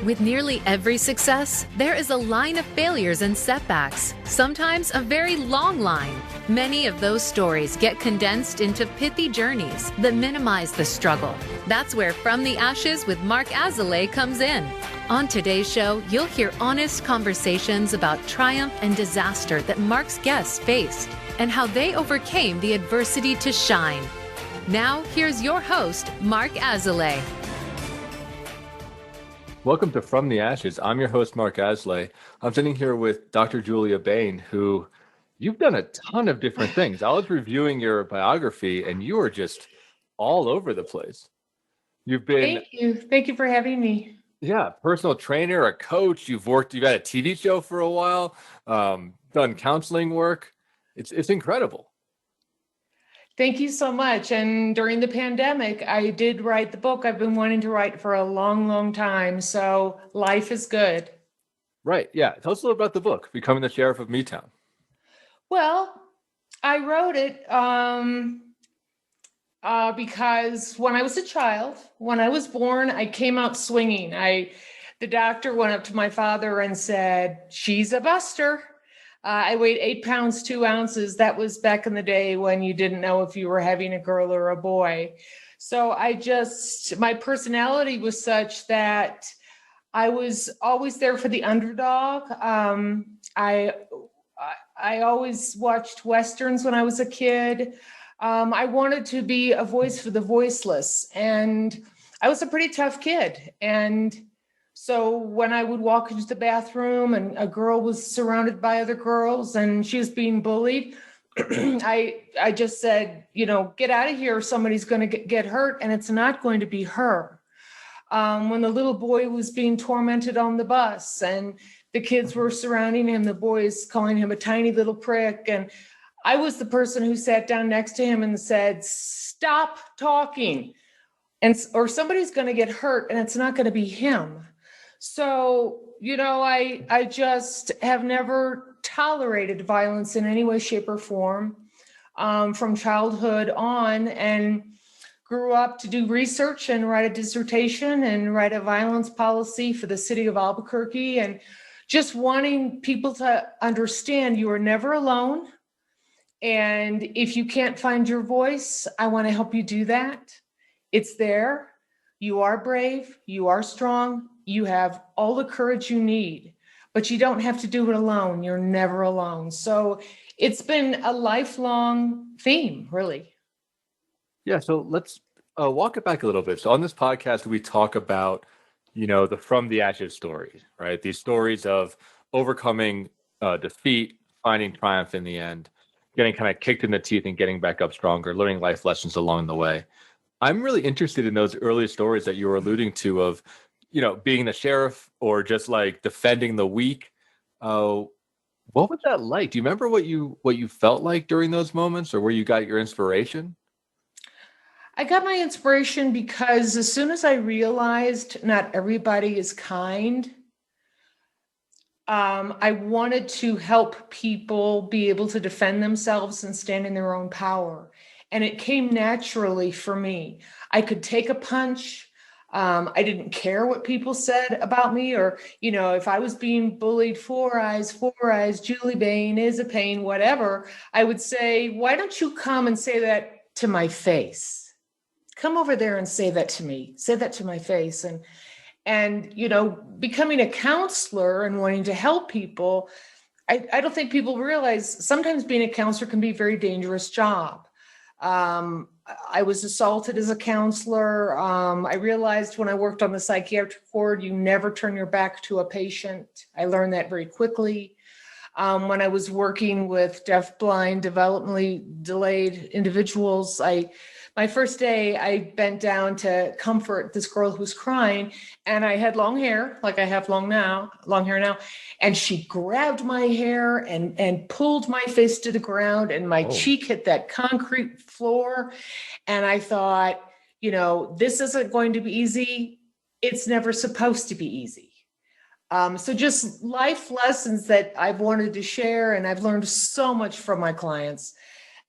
With nearly every success, there is a line of failures and setbacks, sometimes a very long line. Many of those stories get condensed into pithy journeys that minimize the struggle. That's where From the Ashes with Mark Azoulay comes in. On today's show, you'll hear honest conversations about triumph and disaster that Mark's guests faced and how they overcame the adversity to shine. Now, here's your host, Mark Azoulay. Welcome to From the Ashes. I'm your host, Mark Azoulay. I'm sitting here with Dr. Juliea Bain, who you've done a ton of different things. I was reviewing your biography, and you are just all over the place. You've been... Thank you for having me. Yeah, personal trainer, a coach. You've had a TV show for a while, done counseling work. It's incredible. Thank you so much. And during the pandemic, I did write the book I've been wanting to write for a long, long time. So life is good. Right. Yeah. Tell us a little about the book, Becoming the Sheriff of Meatown. Well, I wrote it because when I was a child, when I was born, I came out swinging. The doctor went up to my father and said, "She's a buster." I weighed 8 pounds, 2 ounces. That was back in the day when you didn't know if you were having a girl or a boy. So my personality was such that I was always there for the underdog. I always watched Westerns when I was a kid. I wanted to be a voice for the voiceless. And I was a pretty tough kid. And so when I would walk into the bathroom and a girl was surrounded by other girls and she was being bullied, I just said, get out of here or somebody's going to get hurt, and it's not going to be her. When the little boy was being tormented on the bus and the kids were surrounding him, the boys calling him a tiny little prick, and I was the person who sat down next to him and said, "Stop talking," or somebody's going to get hurt and it's not going to be him. So, I just have never tolerated violence in any way, shape, or form from childhood on, and grew up to do research and write a dissertation and write a violence policy for the city of Albuquerque, and just wanting people to understand you are never alone. And if you can't find your voice, I want to help you do that. It's there. You are brave. You are strong. You have all the courage you need, but you don't have to do it alone. You're never alone. So it's been a lifelong theme, really. Yeah. So let's walk it back a little bit. So on this podcast, we talk about, the From the Ashes stories, right? These stories of overcoming defeat, finding triumph in the end, getting kind of kicked in the teeth and getting back up stronger, learning life lessons along the way. I'm really interested in those early stories that you were alluding to of, being the sheriff or just like defending the weak. What was that like? Do you remember what you felt like during those moments, or where you got your inspiration? I got my inspiration because as soon as I realized not everybody is kind, I wanted to help people be able to defend themselves and stand in their own power. And it came naturally for me. I could take a punch. I didn't care what people said about me, or, if I was being bullied, four eyes, Julie Bain is a pain, whatever, I would say, why don't you come and say that to my face? Come over there and say that to me. Say that to my face. And becoming a counselor and wanting to help people, I don't think people realize sometimes being a counselor can be a very dangerous job. I was assaulted as a counselor. I realized when I worked on the psychiatric ward, you never turn your back to a patient. I learned that very quickly. When I was working with deaf, blind, developmentally delayed individuals, my first day, I bent down to comfort this girl who was crying, and I had long hair, like I have long hair now, and she grabbed my hair and pulled my face to the ground, and my cheek hit that concrete floor. And I thought, this isn't going to be easy. It's never supposed to be easy. So just life lessons that I've wanted to share, and I've learned so much from my clients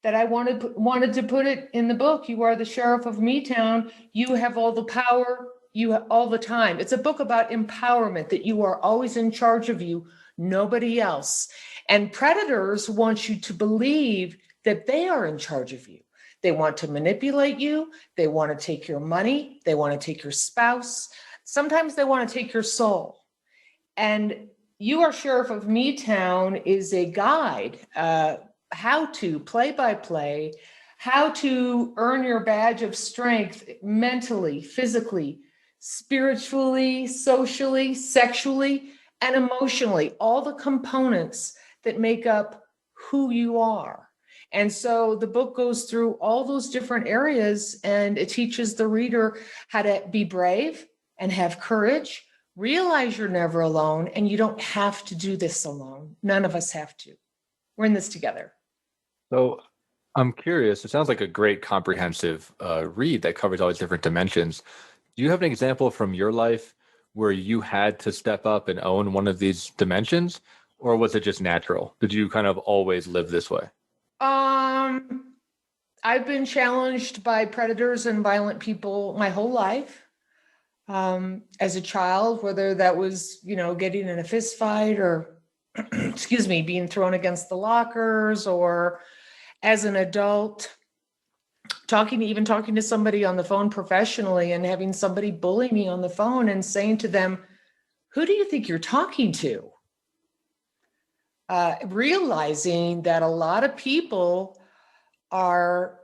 that I wanted to put it in the book. You are the sheriff of Meatown. You have all the power. you all the time. It's a book about empowerment, that you are always in charge of you, nobody else. And predators want you to believe that they are in charge of you. They want to manipulate you. They want to take your money. They want to take your spouse. Sometimes they want to take your soul. And You Are Sheriff of Me Town is a guide, how to play by play, how to earn your badge of strength mentally, physically, spiritually, socially, sexually, and emotionally, all the components that make up who you are. And so the book goes through all those different areas, and it teaches the reader how to be brave and have courage, realize you're never alone, and you don't have to do this alone. None of us have to. We're in this together. So I'm curious, it sounds like a great comprehensive read that covers all these different dimensions. Do you have an example from your life where you had to step up and own one of these dimensions, or was it just natural? Did you kind of always live this way? I've been challenged by predators and violent people my whole life. As a child, whether that was, getting in a fist fight or, excuse me, being thrown against the lockers, or as an adult, talking to somebody on the phone professionally and having somebody bully me on the phone and saying to them, "Who do you think you're talking to?" Realizing that a lot of people are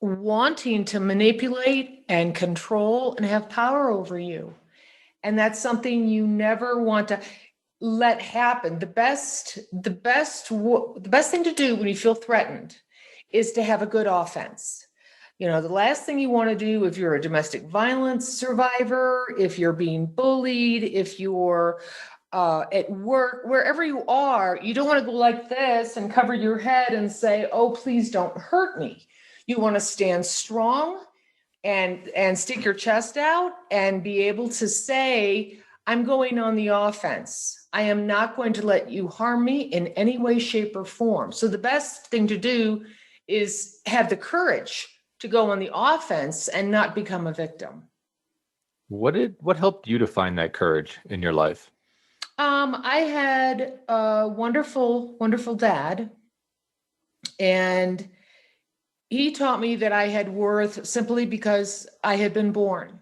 wanting to manipulate and control and have power over you. And that's something you never want to let happen. The best thing to do when you feel threatened is to have a good offense. The last thing you want to do if you're a domestic violence survivor, if you're being bullied, if you're at work, wherever you are, you don't want to go like this and cover your head and say, "Oh, please don't hurt me." You want to stand strong and stick your chest out and be able to say, "I'm going on the offense. I am not going to let you harm me in any way, shape, or form." So the best thing to do is have the courage to go on the offense and not become a victim. What helped you to find that courage in your life? I had a wonderful, wonderful dad, and he taught me that I had worth simply because I had been born,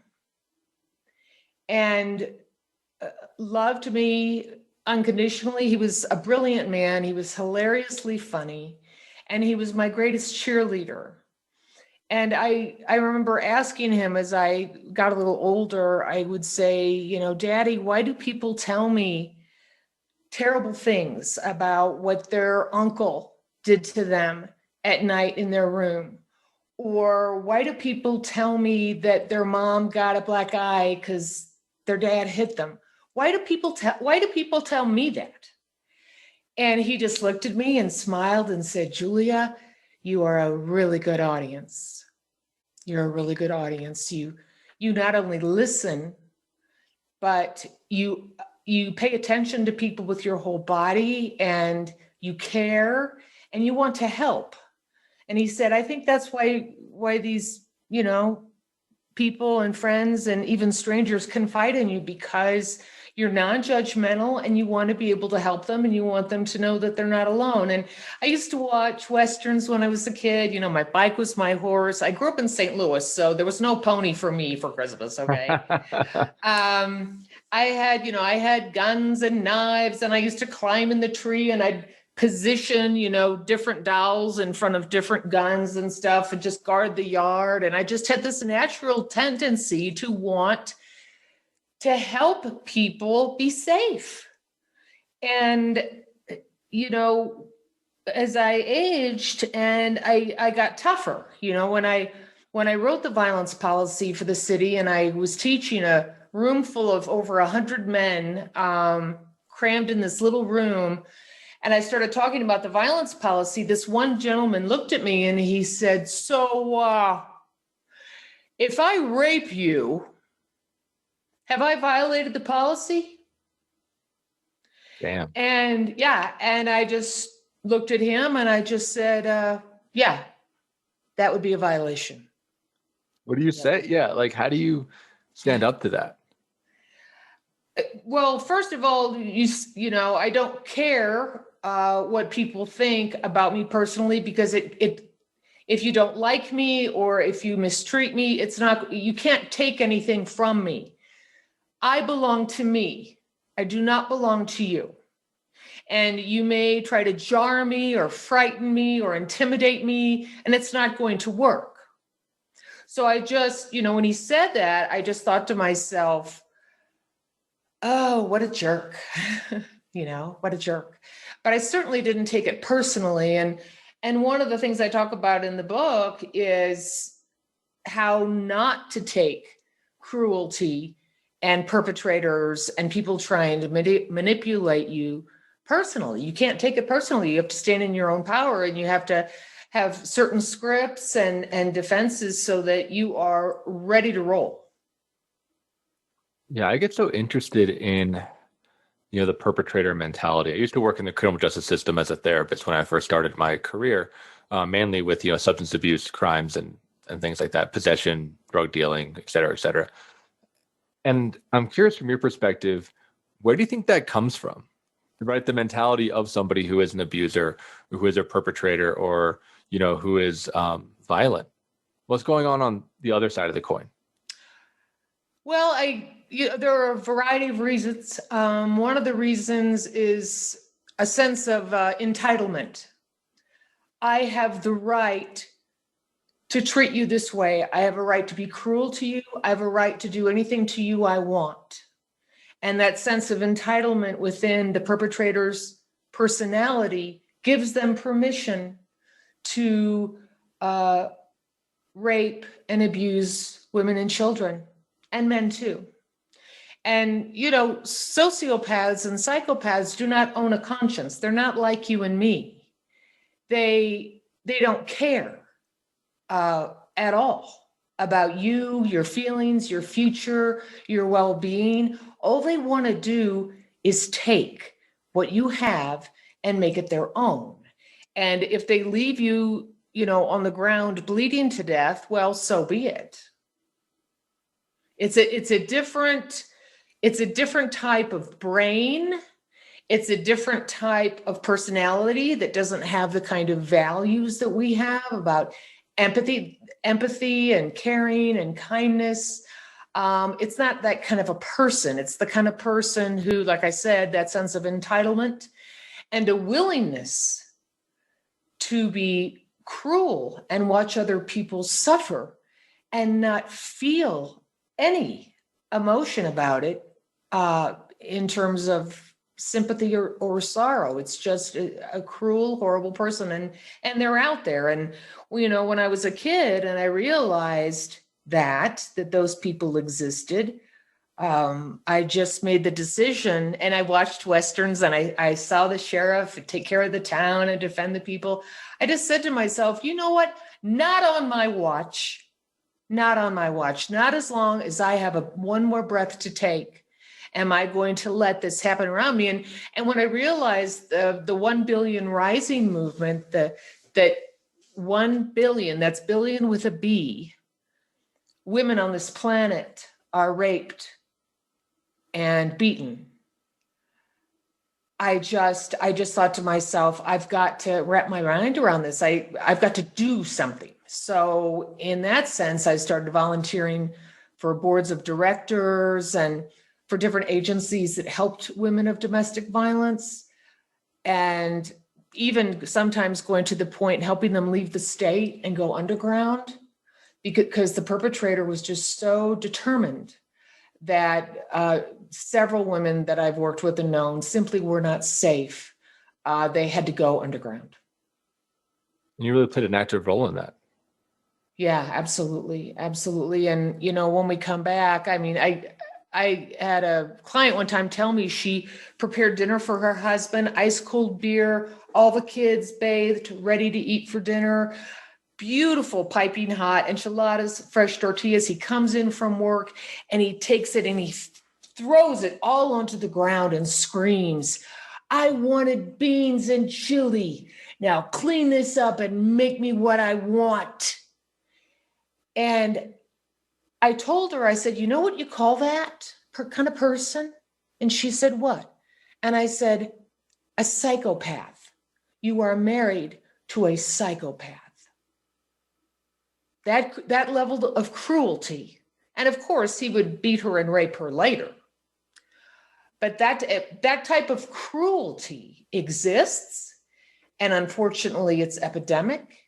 and loved me unconditionally. He was a brilliant man. He was hilariously funny, and he was my greatest cheerleader. And I remember asking him as I got a little older, I would say, "Daddy, why do people tell me terrible things about what their uncle did to them at night in their room? Or why do people tell me that their mom got a black eye because their dad hit them? Why do people tell me that?" And he just looked at me and smiled and said, "Julia, you are a really good audience. You're a really good audience. You not only listen, but you pay attention to people with your whole body, and you care, and you want to help." And he said, "I think that's why these, people and friends and even strangers confide in you, because you're non-judgmental and you want to be able to help them, and you want them to know that they're not alone." And I used to watch Westerns when I was a kid. My bike was my horse. I grew up in St. Louis, so there was no pony for me for Christmas. Okay. I had guns and knives, and I used to climb in the tree, and I'd position, different dolls in front of different guns and stuff, and just guard the yard. And I just had this natural tendency to want to help people be safe. And, as I aged and I got tougher, when I wrote the violence policy for the city, and I was teaching a room full of over 100 men, crammed in this little room, and I started talking about the violence policy, this one gentleman looked at me and he said, "So, if I rape you, have I violated the policy?" Damn. And and I just looked at him and I just said, "Yeah, that would be a violation." What do you say? Yeah, like how do you stand up to that? Well, first of all, I don't care what people think about me personally, because if you don't like me or if you mistreat me, you can't take anything from me. I belong to me. I do not belong to you. And you may try to jar me or frighten me or intimidate me, and it's not going to work. So I just, when he said that, I just thought to myself, oh, what a jerk, what a jerk. But I certainly didn't take it personally. And one of the things I talk about in the book is how not to take cruelty and perpetrators and people trying to manipulate you personally. You can't take it personally. You have to stand in your own power, and you have to have certain scripts and defenses so that you are ready to roll. Yeah, I get so interested in, the perpetrator mentality. I used to work in the criminal justice system as a therapist when I first started my career, mainly with, substance abuse crimes and things like that, possession, drug dealing, et cetera, et cetera. And I'm curious, from your perspective, where do you think that comes from? Right? The mentality of somebody who is an abuser, who is a perpetrator, or, who is violent. What's going on the other side of the coin? Well, there are a variety of reasons. One of the reasons is a sense of entitlement. I have the right to treat you this way. I have a right to be cruel to you. I have a right to do anything to you I want. And that sense of entitlement within the perpetrator's personality gives them permission to rape and abuse women and children, and men too. And, sociopaths and psychopaths do not own a conscience. They're not like you and me. They don't care at all about you, your feelings, your future, your well-being. All they want to do is take what you have and make it their own. And if they leave you, on the ground bleeding to death, well, so be it. It's a different type of brain. It's a different type of personality that doesn't have the kind of values that we have about empathy and caring and kindness. It's not that kind of a person. It's the kind of person who, like I said, that sense of entitlement and a willingness to be cruel and watch other people suffer and not feel any emotion about it in terms of sympathy or sorrow. It's just a cruel, horrible person. And they're out there. And, when I was a kid and I realized that those people existed, I just made the decision, and I watched Westerns, and I saw the sheriff take care of the town and defend the people. I just said to myself, you know what? Not on my watch. Not on my watch. Not as long as I have one more breath to take. Am I going to let this happen around me? And when I realized the 1 billion rising movement, that 1 billion, that's billion with a B, women on this planet are raped and beaten. I just thought to myself, I've got to wrap my mind around this. I've got to do something. So in that sense, I started volunteering for boards of directors and for different agencies that helped women of domestic violence, and even sometimes going to the point helping them leave the state and go underground, because the perpetrator was just so determined that several women that I've worked with and known simply were not safe. They had to go underground. And you really played an active role in that. Yeah, absolutely. Absolutely. And, when we come back, I had a client one time tell me she prepared dinner for her husband, ice cold beer, all the kids bathed, ready to eat for dinner. Beautiful, piping hot enchiladas, fresh tortillas. He comes in from work and he takes it and he throws it all onto the ground and screams, "I wanted beans and chili. Now clean this up and make me what I want." And I told her, I said, you know what you call that kind of person? And she said, what? And I said, a psychopath. You are married to a psychopath. That level of cruelty. And of course, he would beat her and rape her later. But that type of cruelty exists. And unfortunately, it's epidemic.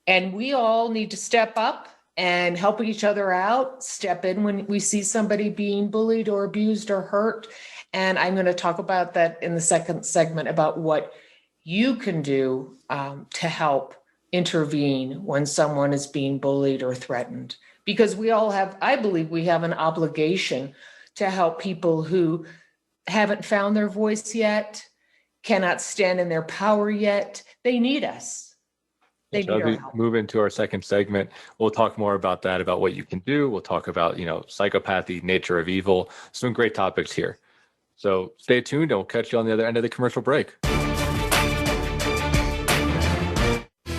And we all need to step up and help each other out, step in when we see somebody being bullied or abused or hurt. And I'm going to talk about that in the second segment about what you can do to help intervene when someone is being bullied or threatened. Because I believe we have an obligation to help people who haven't found their voice yet, cannot stand in their power yet. They need us. They need our help. Move into our second segment. We'll talk more about that, about what you can do. We'll talk about, psychopathy, nature of evil, some great topics here. So stay tuned and we'll catch you on the other end of the commercial break.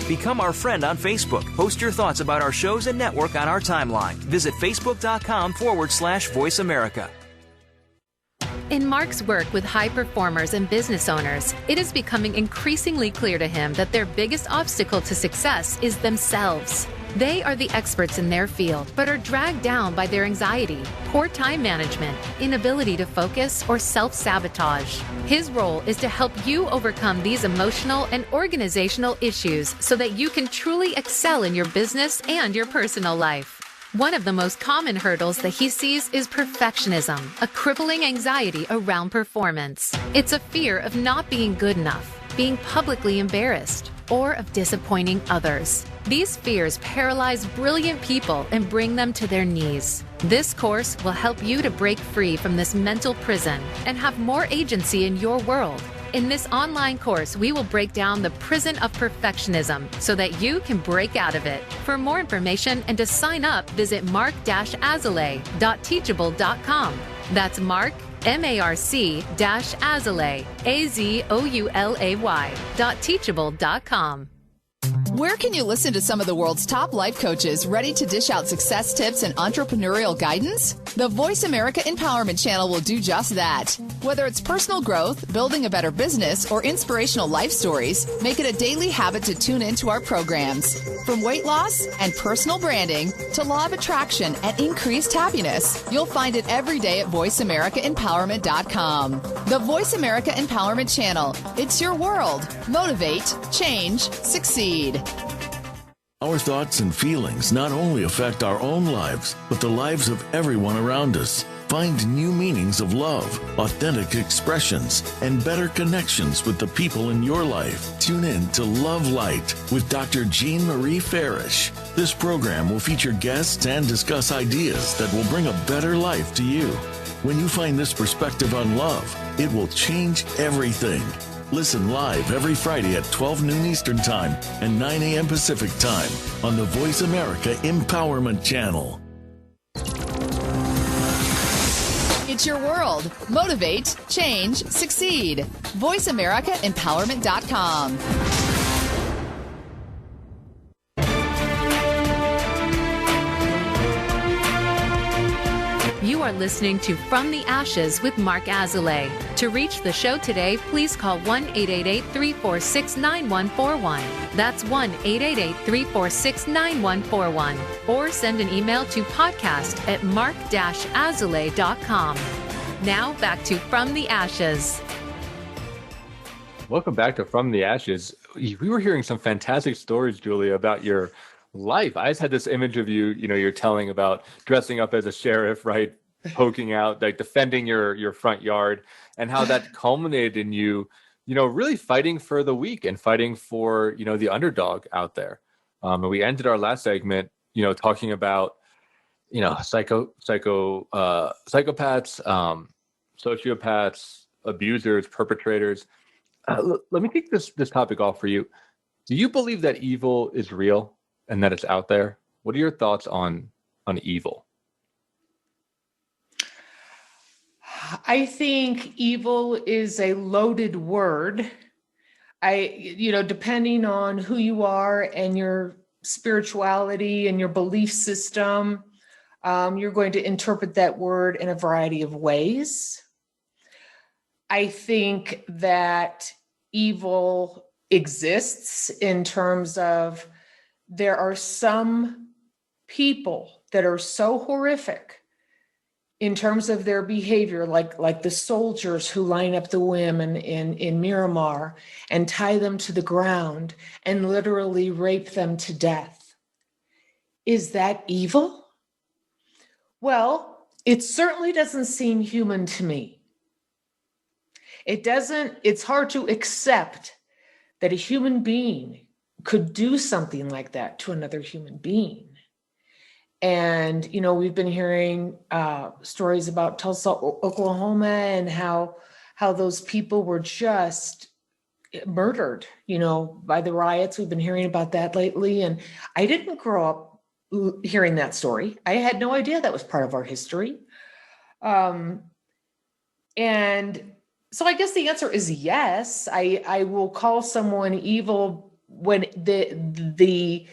Become our friend on Facebook. Post your thoughts about our shows and network on our timeline. Visit facebook.com/Voice America. In Mark's work with high performers and business owners, it is becoming increasingly clear to him that their biggest obstacle to success is themselves. They are the experts in their field, but are dragged down by their anxiety, poor time management, inability to focus, or self-sabotage. His role is to help you overcome these emotional and organizational issues so that you can truly excel in your business and your personal life. One of the most common hurdles that he sees is perfectionism, a crippling anxiety around performance. It's a fear of not being good enough, being publicly embarrassed, or of disappointing others. These fears paralyze brilliant people and bring them to their knees. This course will help you to break free from this mental prison and have more agency in your world. In this online course, we will break down the prison of perfectionism so that you can break out of it. For more information and to sign up, visit mark-azalea.teachable.com. That's Mark, MARC-Azalea, AZOULAY.teachable.com. Where can you listen to some of the world's top life coaches ready to dish out success tips and entrepreneurial guidance? The Voice America Empowerment Channel will do just that. Whether it's personal growth, building a better business, or inspirational life stories, make it a daily habit to tune into our programs. From weight loss and personal branding to law of attraction and increased happiness, you'll find it every day at VoiceAmericaEmpowerment.com. The Voice America Empowerment Channel. It's your world. Motivate, change, succeed. Our thoughts and feelings not only affect our own lives, but the lives of everyone around us. Find new meanings of love, authentic expressions, and better connections with the people in your life. Tune in to Love Light with Dr. Jean Marie Farish. This program will feature guests and discuss ideas that will bring a better life to you. When you find this perspective on love, it will change everything. Listen live every Friday at 12 noon Eastern Time and 9 a.m. Pacific Time on the Voice America Empowerment Channel. It's your world. Motivate, change, succeed. VoiceAmericaEmpowerment.com. You are listening to From the Ashes with Mark Azalea. To reach the show today, please call 1-888-346-9141. That's 1-888-346-9141. Or send an email to podcast@mark-azalea.com. Now back to From the Ashes. Welcome back to From the Ashes. We were hearing some fantastic stories, Julia, about your life. I just had this image of you, you're telling about dressing up as a sheriff, right? Poking out, like defending your front yard, and how that culminated in you, really fighting for the weak and fighting for, the underdog out there. And we ended our last segment, talking about, psychopaths, sociopaths, abusers, perpetrators. Let me kick this topic off for you. Do you believe that evil is real and that it's out there? What are your thoughts on evil? I think evil is a loaded word. Depending on who you are and your spirituality and your belief system, You're going to interpret that word in a variety of ways. I think that evil exists in terms of there are some people that are so horrific in terms of their behavior, like the soldiers who line up the women in Miramar and tie them to the ground and literally rape them to death. Is that evil? Well, it certainly doesn't seem human to me. It's hard to accept that a human being could do something like that to another human being. And, we've been hearing stories about Tulsa, Oklahoma, and how those people were just murdered, by the riots. We've been hearing about that lately. And I didn't grow up hearing that story. I had no idea that was part of our history. And so I guess the answer is yes. I will call someone evil when the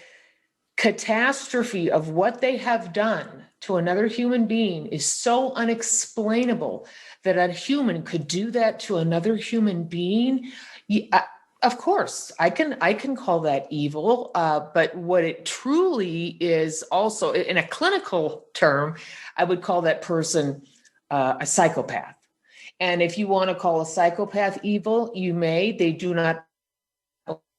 catastrophe of what they have done to another human being is so unexplainable that a human could do that to another human being. Of course, I can call that evil, but what it truly is, also in a clinical term, I would call that person a psychopath. And if you want to call a psychopath evil, you may. They do not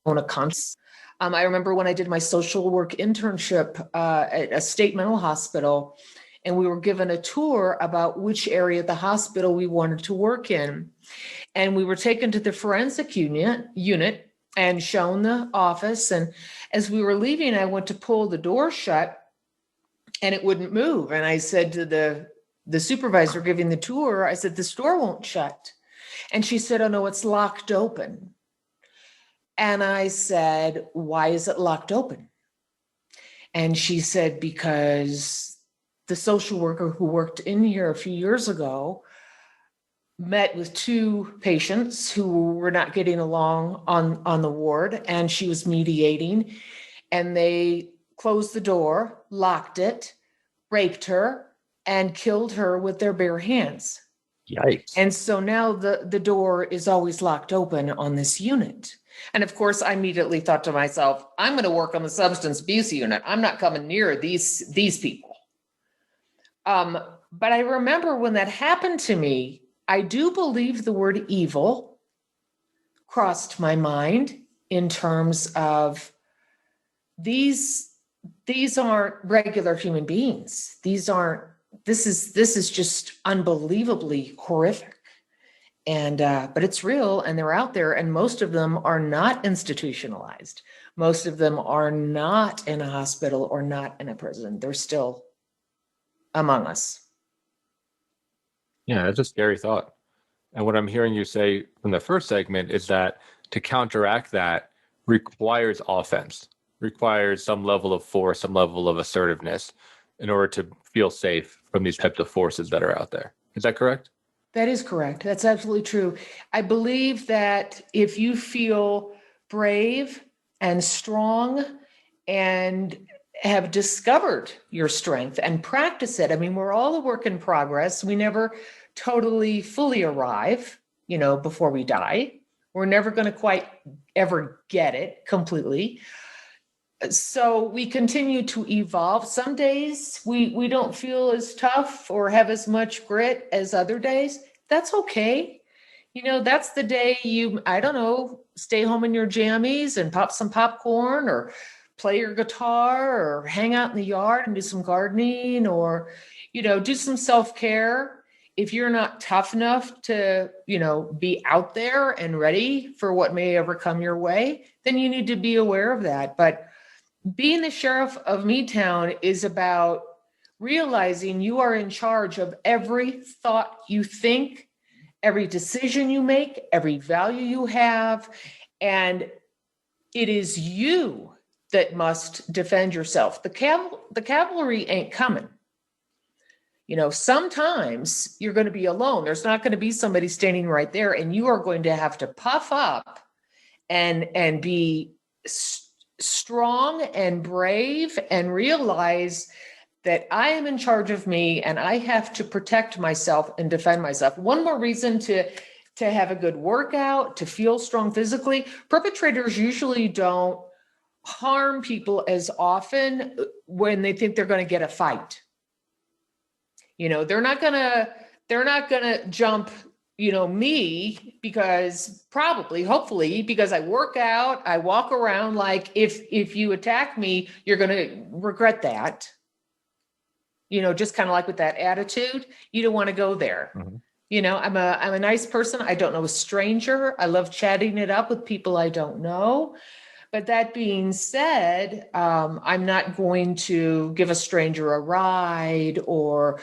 own a conscience. I remember when I did my social work internship at a state mental hospital, and we were given a tour about which area of the hospital we wanted to work in. And we were taken to the forensic unit and shown the office. And as we were leaving, I went to pull the door shut and it wouldn't move. And I said to the supervisor giving the tour, I said, "This door won't shut." And she said, "Oh no, it's locked open." And I said, "Why is it locked open?" And she said, "Because the social worker who worked in here a few years ago met with two patients who were not getting along on the ward, and she was mediating, and they closed the door, locked it, raped her, and killed her with their bare hands." Yikes. And so now the door is always locked open on this unit. And of course, I immediately thought to myself, I'm going to work on the substance abuse unit. I'm not coming near these people. But I remember when that happened to me, I do believe the word evil crossed my mind in terms of these aren't regular human beings. This is just unbelievably horrific. And, but it's real, and they're out there, and most of them are not institutionalized. Most of them are not in a hospital or not in a prison. They're still among us. Yeah, that's a scary thought. And what I'm hearing you say from the first segment is that to counteract that requires offense, requires some level of force, some level of assertiveness in order to feel safe from these types of forces that are out there. Is that correct? That is correct. That's absolutely true. I believe that if you feel brave and strong and have discovered your strength and practice it, I mean, we're all a work in progress. We never totally fully arrive, before we die. We're never going to quite ever get it completely. So we continue to evolve. Some days we don't feel as tough or have as much grit as other days. That's okay. That's the day you, I don't know, stay home in your jammies and pop some popcorn or play your guitar or hang out in the yard and do some gardening or, do some self-care. If you're not tough enough to, be out there and ready for what may ever come your way, then you need to be aware of that. But being the sheriff of Meadtown is about realizing you are in charge of every thought you think, every decision you make, every value you have, and it is you that must defend yourself. The cavalry ain't coming. Sometimes you're going to be alone. There's not going to be somebody standing right there, and you are going to have to puff up and be strong and brave and realize that I am in charge of me and I have to protect myself and defend myself. One more reason to have a good workout, to feel strong physically. Perpetrators usually don't harm people as often when they think they're going to get a fight. They're not going to jump, me, because hopefully, because I work out, I walk around like if you attack me, you're going to regret that. Just kind of like with that attitude, you don't want to go there. Mm-hmm. I'm a nice person. I don't know a stranger. I love chatting it up with people I don't know. But that being said, I'm not going to give a stranger a ride or,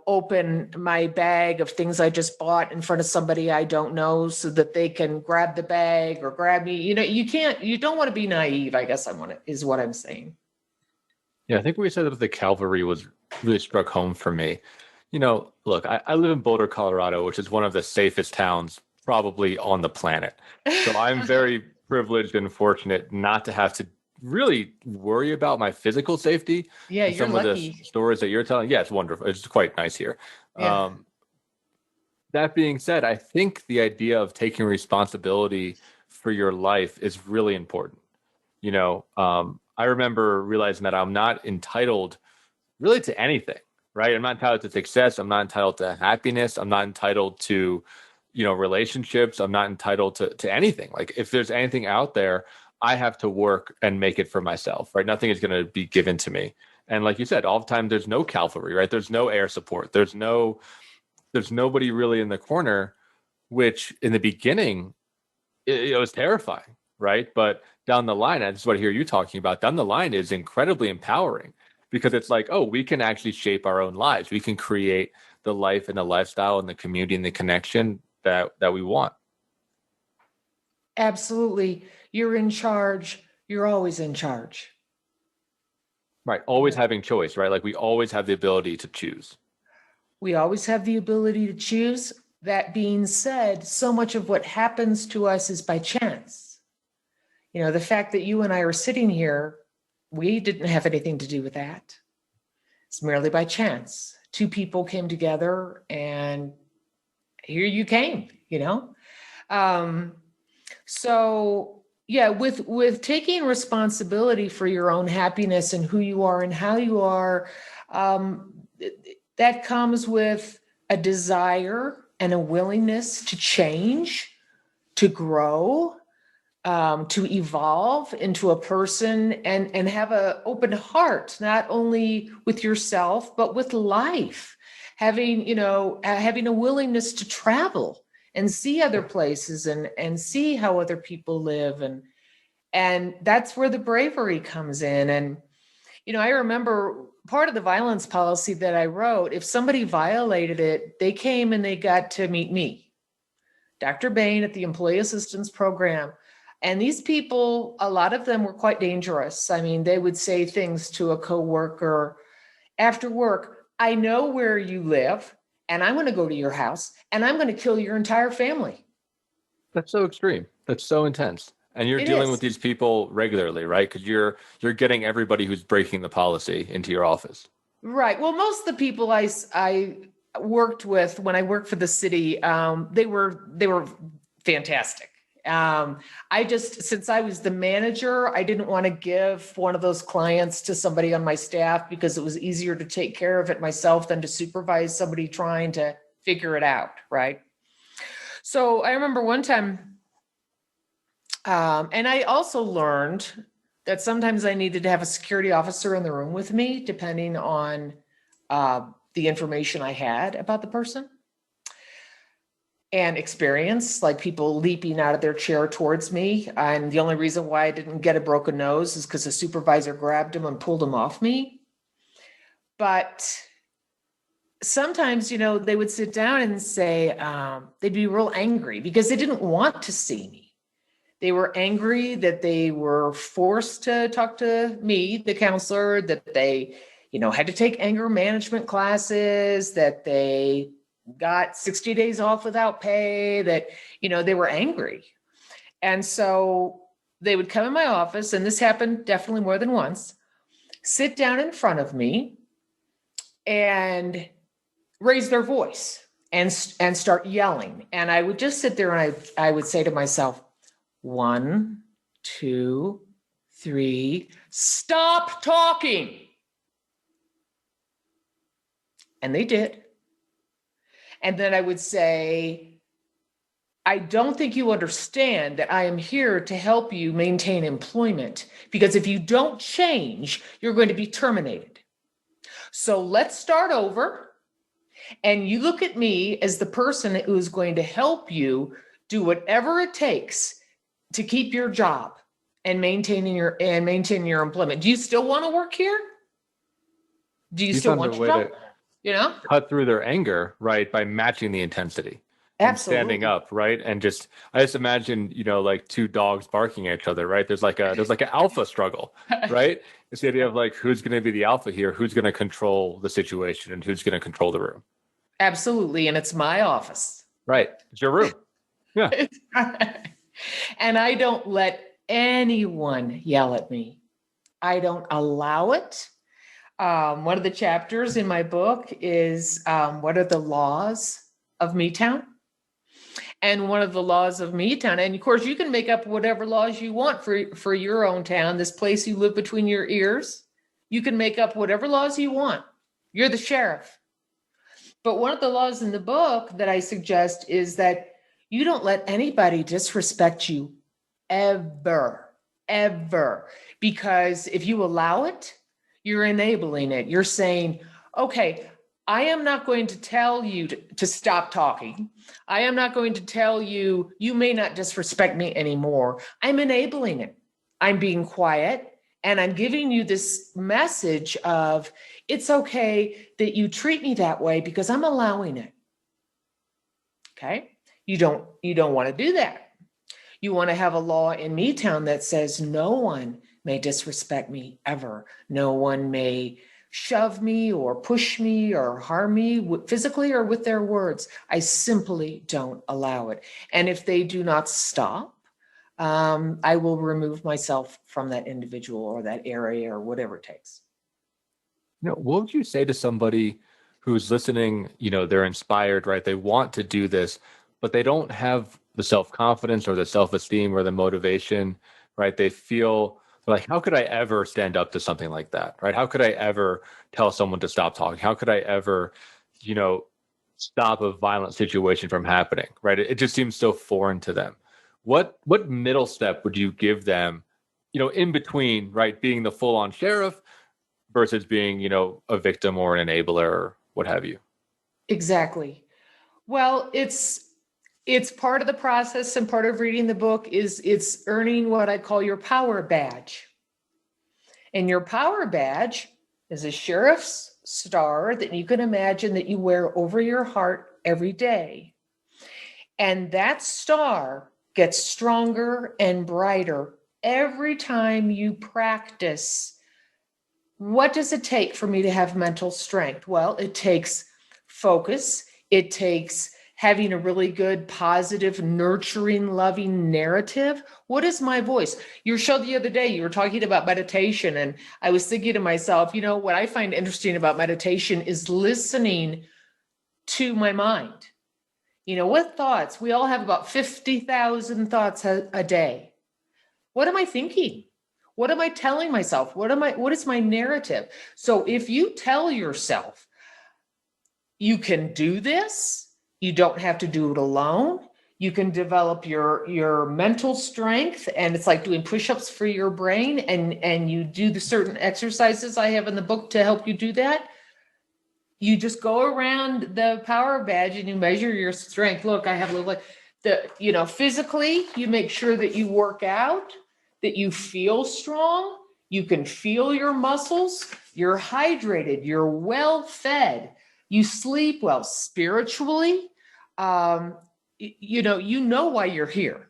open my bag of things I just bought in front of somebody I don't know so that they can grab the bag or grab me. You don't want to be naive, I guess is what I'm saying. Yeah, I think what we said with the cavalry was really struck home for me. Look, I live in Boulder, Colorado, which is one of the safest towns probably on the planet. So I'm very privileged and fortunate not to have to really worry about my physical safety. Yeah, and you're some lucky. of the stories that you're telling. Yeah, it's wonderful. It's quite nice here. Yeah. That being said, I think the idea of taking responsibility for your life is really important. I remember realizing that I'm not entitled really to anything, right? I'm not entitled to success. I'm not entitled to happiness. I'm not entitled to, relationships. I'm not entitled to anything. Like if there's anything out there, I have to work and make it for myself, right? Nothing is going to be given to me. And like you said, all the time, there's no cavalry, right? There's no air support. There's nobody really in the corner, which in the beginning, it was terrifying, right? But down the line, and this is what I hear you talking about, down the line is incredibly empowering because it's like, oh, we can actually shape our own lives. We can create the life and the lifestyle and the community and the connection that we want. Absolutely. You're in charge. You're always in charge. Right. Always having choice, right? Like we always have the ability to choose. We always have the ability to choose. That being said, so much of what happens to us is by chance. The fact that you and I are sitting here, we didn't have anything to do with that. It's merely by chance. Two people came together and here you came, So yeah, with taking responsibility for your own happiness and who you are and how you are, that comes with a desire and a willingness to change, to grow, to evolve into a person and have an open heart, not only with yourself, but with life, having a willingness to travel and see other places and see how other people live. And that's where the bravery comes in. And, I remember part of the violence policy that I wrote, if somebody violated it, they came and they got to meet me, Dr. Bain at the Employee Assistance Program. And these people, a lot of them were quite dangerous. I mean, they would say things to a coworker after work, I know where you live, and I'm going to go to your house, and I'm going to kill your entire family. That's so extreme. That's so intense. And you're dealing with these people regularly, right? Because you're getting everybody who's breaking the policy into your office. Right. Well, most of the people I worked with when I worked for the city, they were fantastic. Since I was the manager, I didn't want to give one of those clients to somebody on my staff because it was easier to take care of it myself than to supervise somebody trying to figure it out. Right. So I remember one time, and I also learned that sometimes I needed to have a security officer in the room with me, depending on the information I had about the person. And experience, like people leaping out of their chair towards me. And the only reason why I didn't get a broken nose is because the supervisor grabbed him and pulled him off me. But sometimes, they would sit down and say, they'd be real angry because they didn't want to see me. They were angry that they were forced to talk to me, the counselor, that they, had to take anger management classes, that they got 60 days off without pay, that, they were angry. And so they would come in my office, and this happened definitely more than once. sit down in front of me and raise their voice and start yelling. And I would just sit there and I would say to myself, 1, 2, 3, stop talking. And they did. And then I would say, I don't think you understand that I am here to help you maintain employment, because if you don't change, you're going to be terminated. So let's start over. And you look at me as the person who is going to help you do whatever it takes to keep your job and maintain your employment. Do you still want to work here? Do you still want your job? Cut through their anger, right, by matching the intensity. Absolutely. And standing up, right? And I just imagine, like two dogs barking at each other, right? There's like an alpha struggle, right? It's the idea of like, who's going to be the alpha here? Who's going to control the situation and who's going to control the room? Absolutely. And it's my office. Right. It's your room. Yeah. And I don't let anyone yell at me. I don't allow it. One of the chapters in my book is what are the laws of MeTown? And one of the laws of MeTown, and of course you can make up whatever laws you want for your own town, this place you live between your ears. You can make up whatever laws you want. You're the sheriff. But one of the laws in the book that I suggest is that you don't let anybody disrespect you ever, ever. Because if you allow it, you're enabling it. You're saying, okay, I am not going to tell you to stop talking. I am not going to tell you, you may not disrespect me anymore. I'm enabling it. I'm being quiet. And I'm giving you this message of, it's okay that you treat me that way because I'm allowing it. Okay? You don't want to do that. You want to have a law in MeTown that says no one may disrespect me ever. No one may shove me or push me or harm me physically or with their words. I simply don't allow it. And if they do not stop, I will remove myself from that individual or that area or whatever it takes. What would you say to somebody who's listening, they're inspired, right? They want to do this, but they don't have the self-confidence or the self-esteem or the motivation, right? They feel like, how could I ever stand up to something like that, right? How could I ever tell someone to stop talking? How could I ever, stop a violent situation from happening, right? It just seems so foreign to them. What middle step would you give them, in between, right, being the full-on sheriff versus being, a victim or an enabler or what have you? Exactly. Well, it's part of the process, and part of reading the book is it's earning what I call your power badge. And your power badge is a sheriff's star that you can imagine that you wear over your heart every day. And that star gets stronger and brighter every time you practice. What does it take for me to have mental strength? Well, it takes focus. It takes having a really good, positive, nurturing, loving narrative. What is my voice? Your show the other day, you were talking about meditation, and I was thinking to myself, what I find interesting about meditation is listening to my mind. What thoughts? We all have about 50,000 thoughts a day. What am I thinking? What am I telling myself? What is my narrative? So if you tell yourself, you can do this, you don't have to do it alone. You can develop your mental strength, and it's like doing push-ups for your brain, and you do the certain exercises I have in the book to help you do that. You just go around the power badge and you measure your strength. Look, I have a little, physically, you make sure that you work out, that you feel strong, you can feel your muscles, you're hydrated, you're well fed, you sleep well. Spiritually, you know why you're here.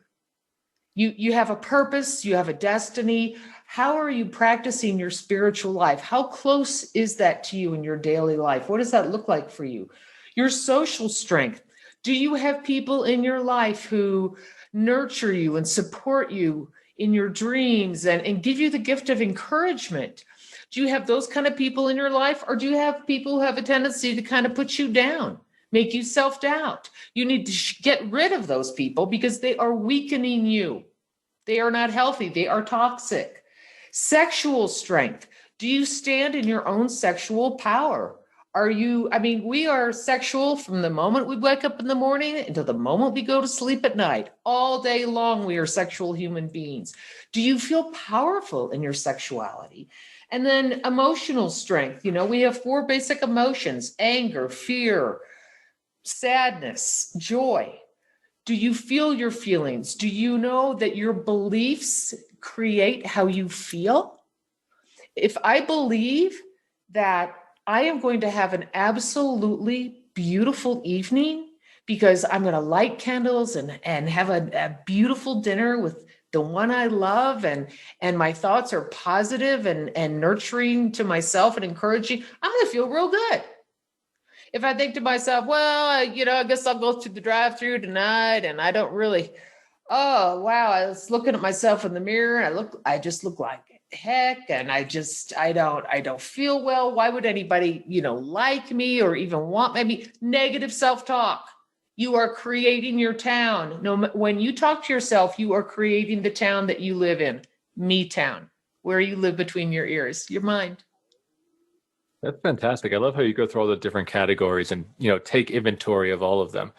You have a purpose, you have a destiny. How are you practicing your spiritual life? How close is that to you in your daily life? What does that look like for you? Your social strength. Do you have people in your life who nurture you and support you in your dreams and give you the gift of encouragement? Do you have those kind of people in your life? Or do you have people who have a tendency to kind of put you down, make you self-doubt? You need to get rid of those people because they are weakening you. They are not healthy. They are toxic. Sexual strength. Do you stand in your own sexual power? We are sexual from the moment we wake up in the morning until the moment we go to sleep at night. All day long, we are sexual human beings. Do you feel powerful in your sexuality? And then emotional strength. We have 4 basic emotions: anger, fear, sadness, joy. Do you feel your feelings? Do you know that your beliefs create how you feel? If I believe that I am going to have an absolutely beautiful evening because I'm going to light candles and have a beautiful dinner with the one I love, and my thoughts are positive and nurturing to myself and encouraging, I'm going to feel real good. If I think to myself, well, I guess I'll go through the drive-through tonight, and I don't really, oh, wow, I was looking at myself in the mirror, and I just look like heck, and I don't feel well. Why would anybody, like me or even want maybe negative self-talk? You are creating your town. No, when you talk to yourself, you are creating the town that you live in. Me town, where you live between your ears, your mind. That's fantastic. I love how you go through all the different categories and, take inventory of all of them.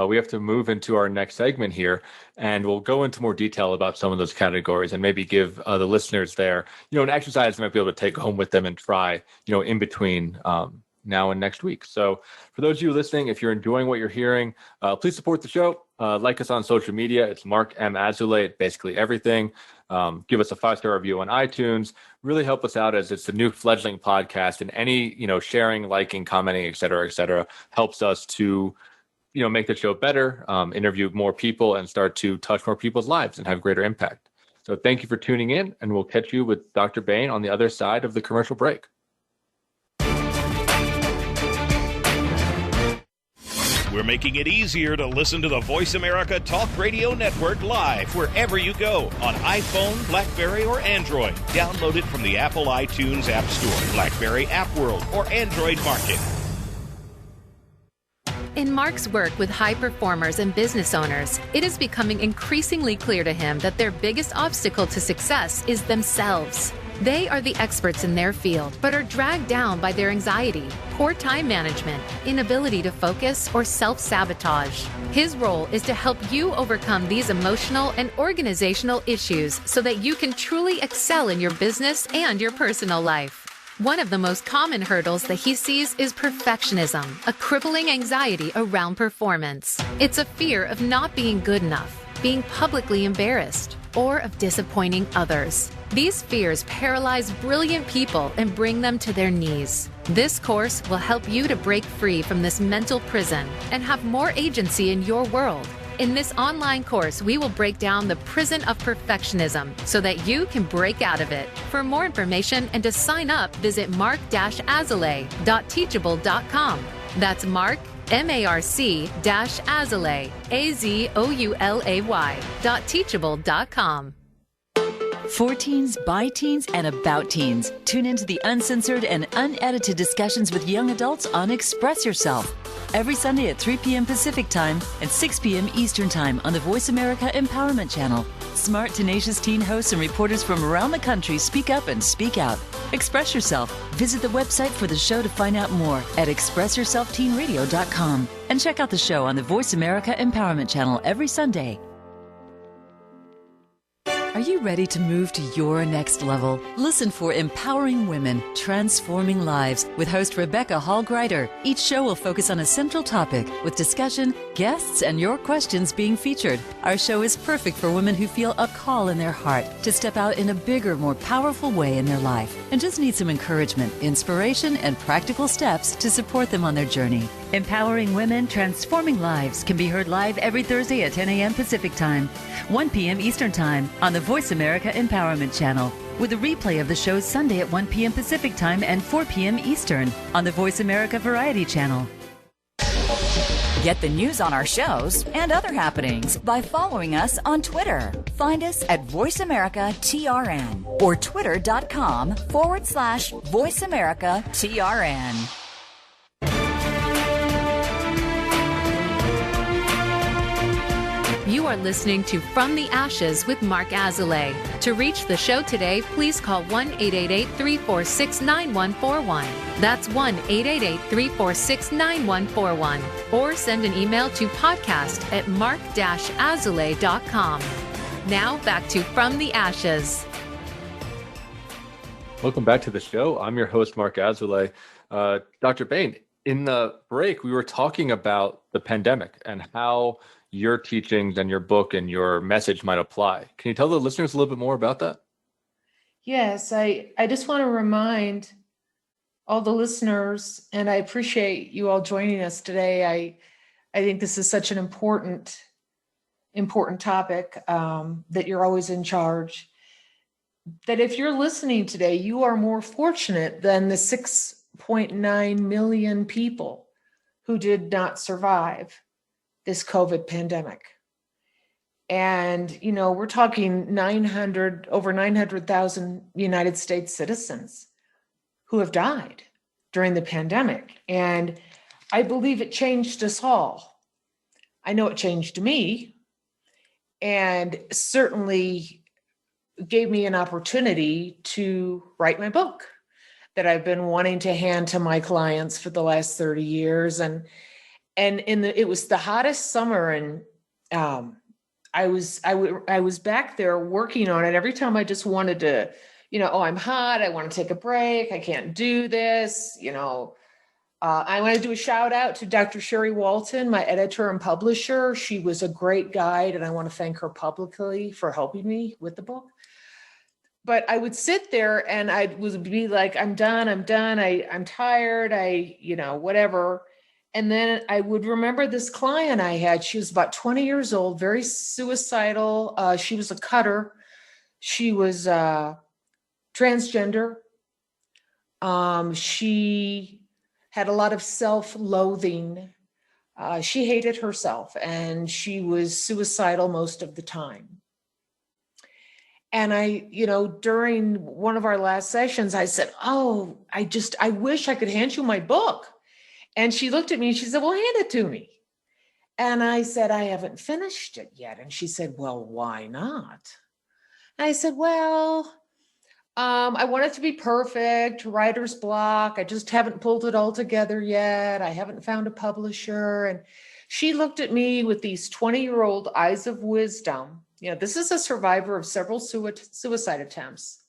We have to move into our next segment here, and we'll go into more detail about some of those categories and maybe give the listeners there, an exercise they might be able to take home with them and try, in between now and next week. So for those of you listening, if you're enjoying what you're hearing, please support the show. Like us on social media. It's Mark M. Azulay at basically everything. Give us a 5-star review on iTunes. Really help us out, as it's a new fledgling podcast, and any, sharing, liking, commenting, et cetera, helps us to, make the show better, interview more people, and start to touch more people's lives and have greater impact. So thank you for tuning in, and we'll catch you with Dr. Bain on the other side of the commercial break. We're making it easier to listen to the Voice America Talk Radio Network live wherever you go on iPhone, BlackBerry, or Android. Download it from the Apple iTunes App Store, BlackBerry App World, or Android Market. In Mark's work with high performers and business owners, it is becoming increasingly clear to him that their biggest obstacle to success is themselves. They are the experts in their field, but are dragged down by their anxiety, poor time management, inability to focus, or self-sabotage. His role is to help you overcome these emotional and organizational issues so that you can truly excel in your business and your personal life. One of the most common hurdles that he sees is perfectionism, a crippling anxiety around performance. It's a fear of not being good enough, being publicly embarrassed, or of disappointing others. These fears paralyze brilliant people and bring them to their knees. This course will help you to break free from this mental prison and have more agency in your world. In this online course, we will break down the prison of perfectionism so that you can break out of it. For more information and to sign up, visit mark-azulay.teachable.com. That's Mark, MARC-Azulay, AZOULAY.teachable.com. For teens, by teens, and about teens. Tune into the uncensored and unedited discussions with young adults on Express Yourself. Every Sunday at 3 p.m. Pacific Time and 6 p.m. Eastern Time on the Voice America Empowerment Channel. Smart, tenacious teen hosts and reporters from around the country speak up and speak out. Express Yourself. Visit the website for the show to find out more at expressyourselfteenradio.com. And check out the show on the Voice America Empowerment Channel every Sunday. Are you ready to move to your next level? Listen for Empowering Women, Transforming Lives with host Rebecca Hall-Greider. Each show will focus on a central topic with discussion, guests, and your questions being featured. Our show is perfect for women who feel a call in their heart to step out in a bigger, more powerful way in their life and just need some encouragement, inspiration, and practical steps to support them on their journey. Empowering Women, Transforming Lives can be heard live every Thursday at 10 a.m. Pacific Time, 1 p.m. Eastern Time on the Voice America Empowerment Channel, with a replay of the show Sunday at 1 p.m. Pacific Time and 4 p.m. Eastern on the Voice America Variety Channel. Get the news on our shows and other happenings by following us on Twitter. Find us at Voice America TRN or twitter.com/Voice America TRN. You are listening to From the Ashes with Mark Azoulay. To reach the show today, please call 1-888-346-9141. That's 1-888-346-9141. Or send an email to podcast@mark-azoulay.com. Now back to From the Ashes. Welcome back to the show. I'm your host, Mark Azoulay. Dr. Bain, in the break, we were talking about the pandemic and how your teachings and your book and your message might apply. Can you tell the listeners a little bit more about that? Yes, I just want to remind all the listeners, and I appreciate you all joining us today. I think this is such an important topic, that you're always in charge. That if you're listening today, you are more fortunate than the 6.9 million people who did not survive this COVID pandemic. And, we're talking over 900,000 United States citizens who have died during the pandemic. And I believe it changed us all. I know it changed me, and certainly gave me an opportunity to write my book that I've been wanting to hand to my clients for the last 30 years. And it was the hottest summer, and I was back there working on it. Every time I just wanted to, I'm hot, I want to take a break, I can't do this, I want to do a shout out to Dr. Sherry Walton, my editor and publisher. She was a great guide, and I want to thank her publicly for helping me with the book. But I would sit there and I would be like, I'm done, I'm tired, whatever. And then I would remember this client I had. She was about 20 years old, very suicidal. She was a cutter. She was transgender. She had a lot of self-loathing. She hated herself, and she was suicidal most of the time. And during one of our last sessions, I said, I wish I could hand you my book. And she looked at me and she said, well, hand it to me. And I said, I haven't finished it yet. And she said, well, why not? And I said, well, I want it to be perfect, writer's block. I just haven't pulled it all together yet. I haven't found a publisher. And she looked at me with these 20-year-old eyes of wisdom. This is a survivor of several suicide attempts,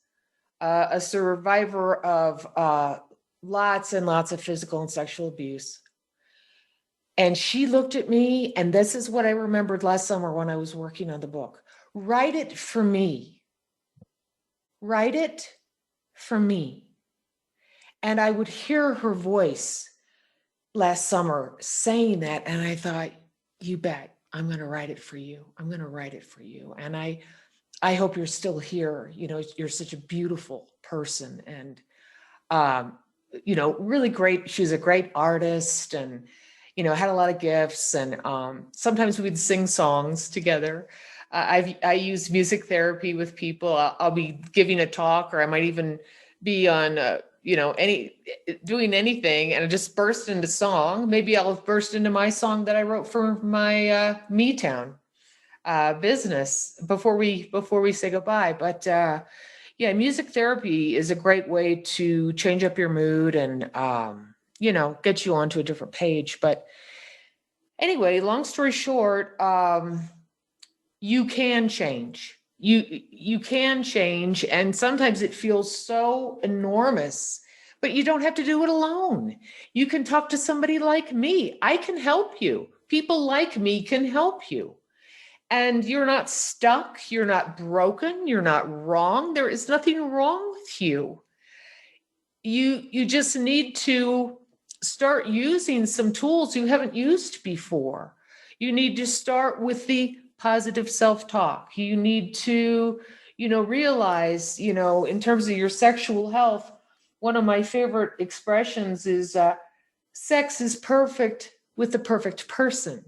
a survivor of lots and lots of physical and sexual abuse. And she looked at me, and this is what I remembered last summer when I was working on the book. Write it for me. Write it for me. And I would hear her voice last summer saying that, and I thought, you bet, I'm going to write it for you. I'm going to write it for you. And I hope you're still here. You're such a beautiful person, and really great. She was a great artist, and, had a lot of gifts. And sometimes we'd sing songs together. I use music therapy with people. I'll be giving a talk, or I might even be on, doing anything, and I just burst into song. Maybe I'll burst into my song that I wrote for my Me Town business before we say goodbye. But music therapy is a great way to change up your mood and, get you onto a different page. But anyway, long story short, you can change. You can change. And sometimes it feels so enormous, but you don't have to do it alone. You can talk to somebody like me. I can help you. People like me can help you. And you're not stuck. You're not broken. You're not wrong. There is nothing wrong with you. You just need to start using some tools you haven't used before. You need to start with the positive self-talk. You need to, realize, in terms of your sexual health, one of my favorite expressions is sex is perfect with the perfect person.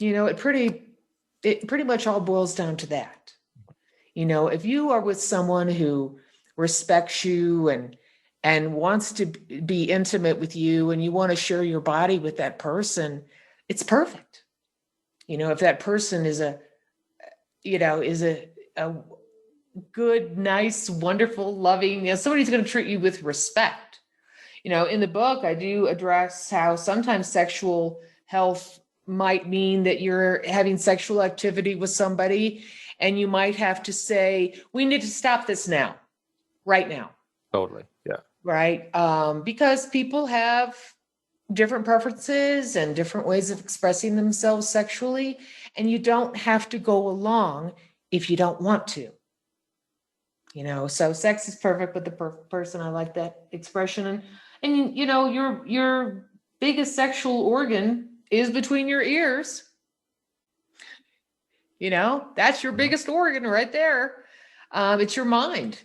It pretty much all boils down to that. If you are with someone who respects you and wants to be intimate with you, and you want to share your body with that person, it's perfect. If that person is a good, nice, wonderful, loving, somebody's going to treat you with respect. In the book, I do address how sometimes sexual health might mean that you're having sexual activity with somebody, and you might have to say, we need to stop this now, right now. Totally. Yeah. Right. Because people have different preferences and different ways of expressing themselves sexually, and you don't have to go along if you don't want to. So sex is perfect with the perfect person. I like that expression. And your biggest sexual organ is between your ears. That's your biggest organ right there. It's your mind,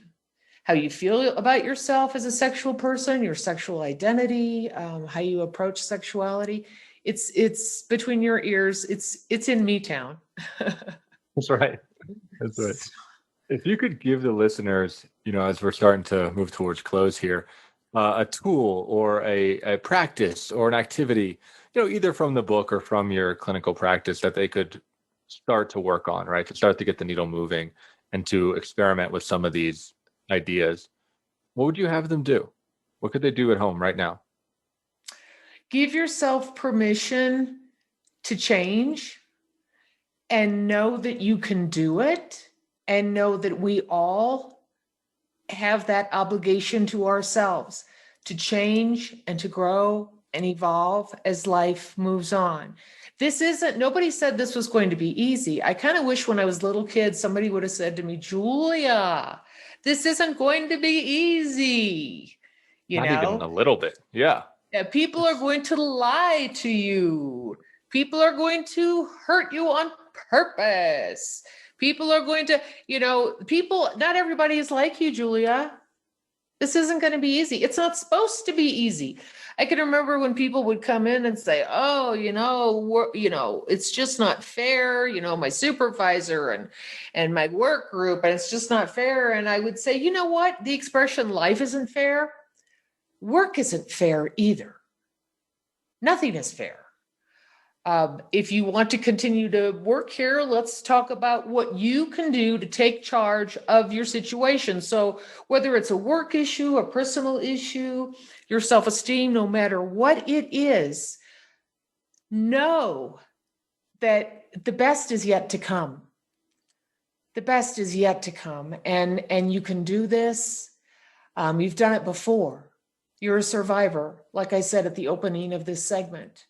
how you feel about yourself as a sexual person, your sexual identity, how you approach sexuality. It's between your ears. It's in Me Town. That's right. That's right. If you could give the listeners, as we're starting to move towards close here, a tool or a practice or an activity, either from the book or from your clinical practice that they could start to work on, right? To start to get the needle moving and to experiment with some of these ideas, what would you have them do? What could they do at home right now? Give yourself permission to change and know that you can do it, and know that we all have that obligation to ourselves to change and to grow and evolve as life moves on. Nobody said this was going to be easy. I kind of wish when I was a little kid, somebody would have said to me, Julia, this isn't going to be easy. Not even a little bit. Yeah. People are going to lie to you. People are going to hurt you on purpose. People are going to, not everybody is like you, Julia. This isn't going to be easy. It's not supposed to be easy. I can remember when people would come in and say, oh, it's just not fair. My supervisor and my work group, and it's just not fair. And I would say, you know what? The expression life isn't fair. Work isn't fair either. Nothing is fair. If you want to continue to work here, let's talk about what you can do to take charge of your situation. So whether it's a work issue, a personal issue, your self-esteem, no matter what it is, know that the best is yet to come. The best is yet to come. And you can do this. You've done it before. You're a survivor, like I said at the opening of this segment.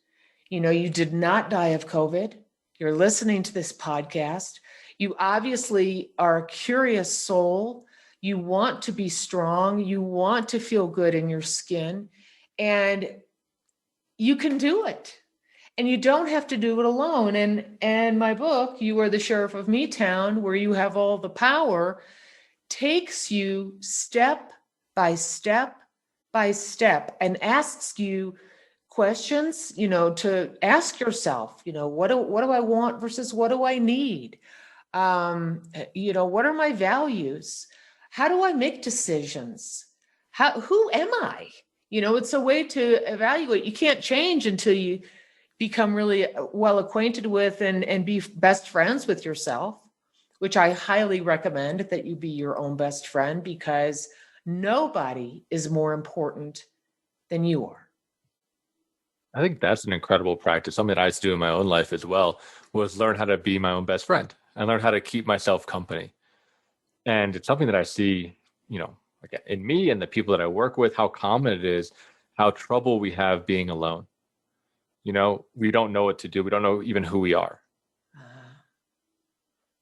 You did not die of COVID. You're listening to this podcast. You obviously are a curious soul. You want to be strong. You want to feel good in your skin, and you can do it. And you don't have to do it alone. And my book, You Are the Sheriff of Me Town, where you have all the power, takes you step by step by step and asks you questions, to ask yourself, what do I want versus what do I need? What are my values? How do I make decisions? Who am I? It's a way to evaluate. You can't change until you become really well acquainted with and be best friends with yourself, which I highly recommend that you be your own best friend, because nobody is more important than you are. I think that's an incredible practice. Something that I used to do in my own life as well was learn how to be my own best friend and learn how to keep myself company. And it's something that I see, like in me and the people that I work with, how common it is, how trouble we have being alone. We don't know what to do. We don't know even who we are.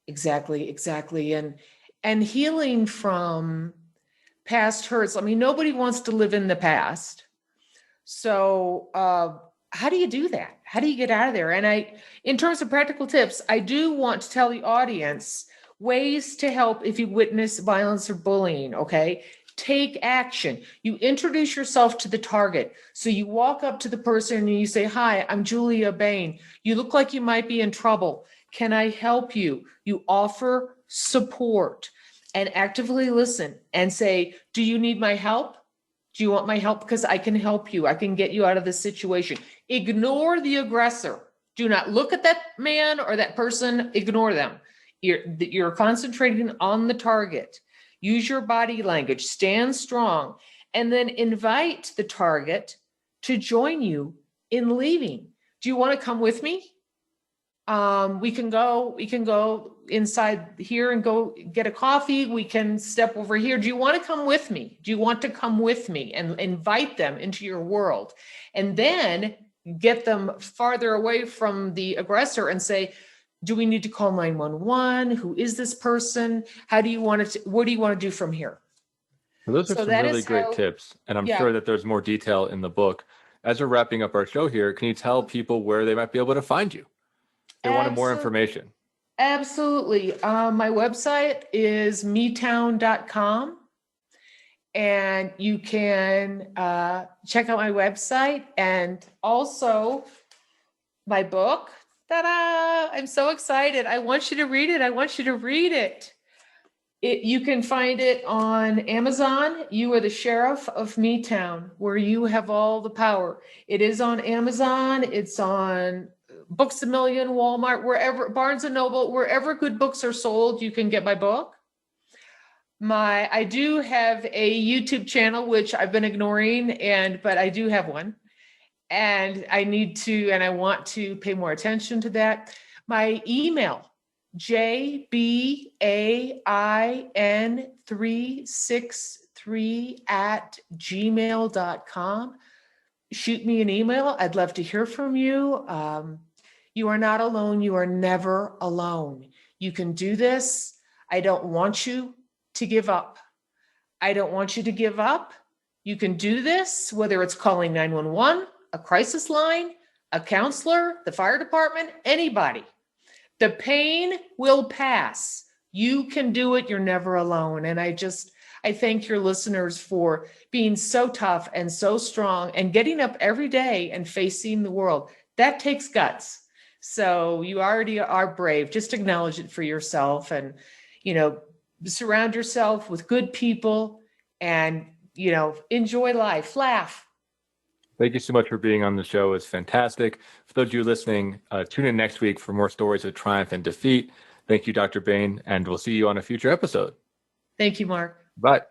Exactly. And healing from past hurts. Nobody wants to live in the past. So how do you do that? How do you get out of there? And in terms of practical tips, I do want to tell the audience ways to help if you witness violence or bullying. Okay. Take action. You introduce yourself to the target. So you walk up to the person and you say, "Hi, I'm Juliea Bain. You look like you might be in trouble. Can I help you?" You offer support and actively listen and say, "Do you need my help? Do you want my help? Because I can help you. I can get you out of this situation." Ignore the aggressor. Do not look at that man or that person. Ignore them. You're concentrating on the target. Use your body language, stand strong, and then invite the target to join you in leaving. Do you want to come with me? We can go inside here and go get a coffee. We can step over here. Do you want to come with me? Do you want to come with me? And invite them into your world. And then get them farther away from the aggressor and say, "Do we need to call 911? Who is this person? How do you want it? What do you want to do from here?" Well, those are some really great tips. And I'm sure that there's more detail in the book. As we're wrapping up our show here, can you tell people where they might be able to find you? They wanted more information. Absolutely. My website is metown.com. And you can check out my website and also my book. Ta-da! I'm so excited. I want you to read it. You can find it on Amazon. You Are the Sheriff of Metown, where you have all the power. It is on Amazon. It's on Books A Million, Walmart, wherever, Barnes & Noble, wherever good books are sold, you can get my book. I do have a YouTube channel, which I've been ignoring, but I do have one. And I want to pay more attention to that. My email, jbain363@gmail.com. Shoot me an email. I'd love to hear from you. You are not alone. You are never alone. You can do this. I don't want you to give up. I don't want you to give up. You can do this, whether it's calling 911, a crisis line, a counselor, the fire department, anybody. The pain will pass. You can do it. You're never alone. And I thank your listeners for being so tough and so strong and getting up every day and facing the world. That takes guts. So you already are brave. Just acknowledge it for yourself and, surround yourself with good people and, enjoy life, laugh. Thank you so much for being on the show. It's fantastic. For those of you listening, tune in next week for more stories of triumph and defeat. Thank you, Dr. Bain, and we'll see you on a future episode. Thank you, Mark. Bye.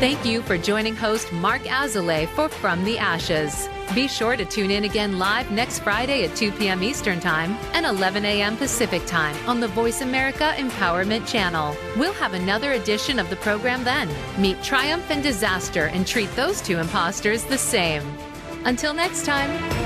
Thank you for joining host Mark Azoulay for From the Ashes. Be sure to tune in again live next Friday at 2 p.m. Eastern Time and 11 a.m. Pacific Time on the Voice America Empowerment Channel. We'll have another edition of the program then. Meet triumph and disaster and treat those two imposters the same. Until next time.